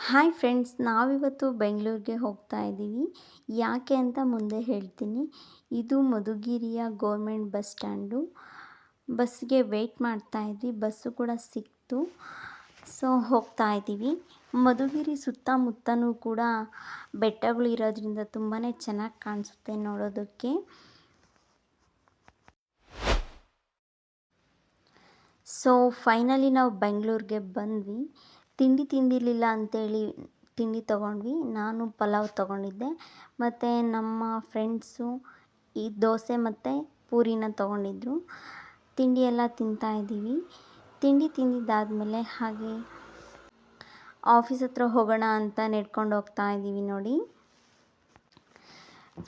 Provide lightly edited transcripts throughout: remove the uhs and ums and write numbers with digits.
Hi friends, ನಾವಿವತ್ತು ಬೆಂಗಳೂರಿಗೆ ಹೋಗ್ತಾ ಇದ್ದೀವಿ. ಯಾಕೆ ಅಂತ ಮುಂದೆ ಹೇಳ್ತೀನಿ. ಇದು ಮಧುಗಿರಿಯ ಗೌರ್ಮೆಂಟ್ ಬಸ್ ಸ್ಟ್ಯಾಂಡು. ಬಸ್ಸಿಗೆ ವೆಯ್ಟ್ ಮಾಡ್ತಾ ಇದ್ವಿ. ಬಸ್ಸು ಕೂಡ ಸಿಕ್ತು. ಸೊ ಹೋಗ್ತಾ ಇದ್ದೀವಿ. ಮಧುಗಿರಿ ಸುತ್ತಮುತ್ತನೂ ಕೂಡ ಬೆಟ್ಟಗಳು ಇರೋದ್ರಿಂದ ತುಂಬಾ ಚೆನ್ನಾಗಿ ಕಾಣಿಸುತ್ತೆ ನೋಡೋದಕ್ಕೆ. ಸೊ ಫೈನಲಿ ನಾವು ಬೆಂಗಳೂರಿಗೆ ಬಂದ್ವಿ. ತಿಂಡಿ ತಿಂದಿರಲಿಲ್ಲ ಅಂಥೇಳಿ ತಿಂಡಿ ತೊಗೊಂಡ್ವಿ. ನಾನು ಪಲಾವ್ ತೊಗೊಂಡಿದ್ದೆ ಮತ್ತು ನಮ್ಮ ಫ್ರೆಂಡ್ಸು ಈ ದೋಸೆ ಮತ್ತು ಪೂರಿನ ತೊಗೊಂಡಿದ್ರು. ತಿಂಡಿ ಎಲ್ಲ ತಿಂತಾಯಿದ್ದೀವಿ. ತಿಂಡಿ ತಿಂದಿದ್ದಾದಮೇಲೆ ಹಾಗೆ ಆಫೀಸ್ ಹತ್ರ ಹೋಗೋಣ ಅಂತ ನಡ್ಕೊಂಡು ಹೋಗ್ತಾ ಇದ್ದೀವಿ ನೋಡಿ.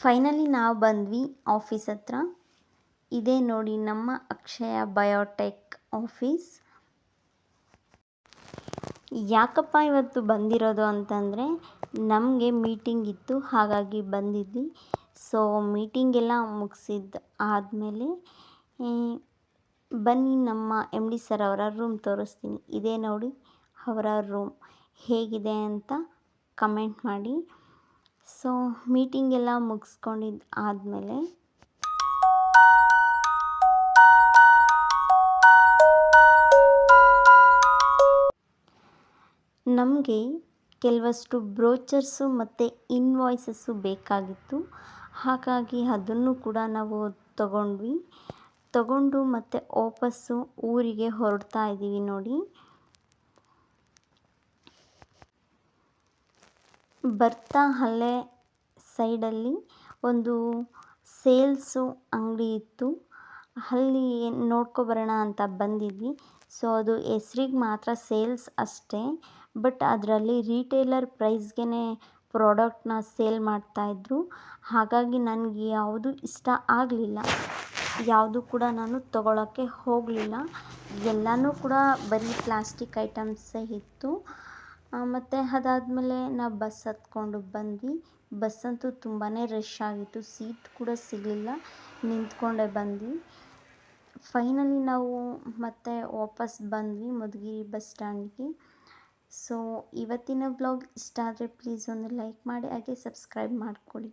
ಫೈನಲಿ ನಾವು ಬಂದ್ವಿ ಆಫೀಸ್ ಹತ್ರ. ಇದೇ ನೋಡಿ ನಮ್ಮ ಅಕ್ಷಯ ಬಯೋಟೆಕ್ ಆಫೀಸ್. ಯಾಕಪ್ಪ ಇವತ್ತು ಬಂದಿರೋದು ಅಂತಂದರೆ ನಮಗೆ ಮೀಟಿಂಗ್ ಇತ್ತು, ಹಾಗಾಗಿ ಬಂದಿದ್ವಿ. ಸೊ ಮೀಟಿಂಗೆಲ್ಲ ಮುಗಿಸಿದ್ದು ಆದಮೇಲೆ ಬನ್ನಿ ನಮ್ಮ ಎಮ್ ಡಿ ಸರ್ ಅವರ ರೂಮ್ ತೋರಿಸ್ತೀನಿ. ಇದೇ ನೋಡಿ ಅವರ ರೂಮ್. ಹೇಗಿದೆ ಅಂತ ಕಮೆಂಟ್ ಮಾಡಿ. ಸೊ ಮೀಟಿಂಗೆಲ್ಲ ಮುಗಿಸ್ಕೊಂಡಿದ್ದು ಆದಮೇಲೆ ನಮಗೆ ಕೆಲವಷ್ಟು ಬ್ರೋಚರ್ಸು ಮತ್ತು ಇನ್ವಾಯ್ಸಸ್ಸು ಬೇಕಾಗಿತ್ತು. ಹಾಗಾಗಿ ಅದನ್ನು ಕೂಡ ನಾವು ತಗೊಂಡು ಮತ್ತು ವಾಪಸ್ಸು ಊರಿಗೆ ಹೊರಡ್ತಾ ಇದ್ದೀವಿ ನೋಡಿ. ಬರ್ತಾ ಅಲ್ಲೇ ಸೈಡಲ್ಲಿ ಒಂದು ಸೇಲ್ಸು ಅಂಗಡಿ ಇತ್ತು. ಅಲ್ಲಿ ನೋಡ್ಕೊಬರೋಣ ಅಂತ ಬಂದಿದ್ವಿ. ಸೊ ಅದು ಹೆಸ್ರಿಗೆ ಮಾತ್ರ ಸೇಲ್ಸ್ ಅಷ್ಟೇ, ಬಟ್ ಅದರಲ್ಲಿ ರೀಟೇಲರ್ ಪ್ರೈಸ್ಗೆ ಪ್ರಾಡಕ್ಟ್ನ ಸೇಲ್ ಮಾಡ್ತಾಯಿದ್ರು. ಹಾಗಾಗಿ ನನಗೆ ಯಾವುದು ಇಷ್ಟ ಆಗಲಿಲ್ಲ. ಯಾವುದು ಕೂಡ ನಾನು ತೊಗೊಳಕ್ಕೆ ಹೋಗಲಿಲ್ಲ. ಎಲ್ಲನೂ ಕೂಡ ಬರೀ ಪ್ಲಾಸ್ಟಿಕ್ ಐಟಮ್ಸೇ ಇತ್ತು. ಮತ್ತು ಅದಾದಮೇಲೆ ನಾವು ಬಸ್ ಹತ್ಕೊಂಡು ಬಂದ್ವಿ. ಬಸ್ಸಂತೂ ತುಂಬಾ ರಶ್ ಆಗಿತ್ತು. ಸೀಟ್ ಕೂಡ ಸಿಗಲಿಲ್ಲ. ನಿಂತ್ಕೊಂಡೇ ಬಂದ್ವಿ. ಫೈನಲಿ ನಾವು ಮತ್ತೆ ವಾಪಸ್ ಬಂದ್ವಿ ಮಧುಗಿರಿ ಬಸ್ ಸ್ಟ್ಯಾಂಡ್ಗೆ. ಸೊ ಇವತ್ತಿನ ವ್ಲಾಗ್ ಇಷ್ಟ ಆದರೆ ಪ್ಲೀಸ್ ಒಂದು ಲೈಕ್ ಮಾಡಿ, ಹಾಗೆ ಸಬ್ಸ್ಕ್ರೈಬ್ ಮಾಡ್ಕೊಳ್ಳಿ.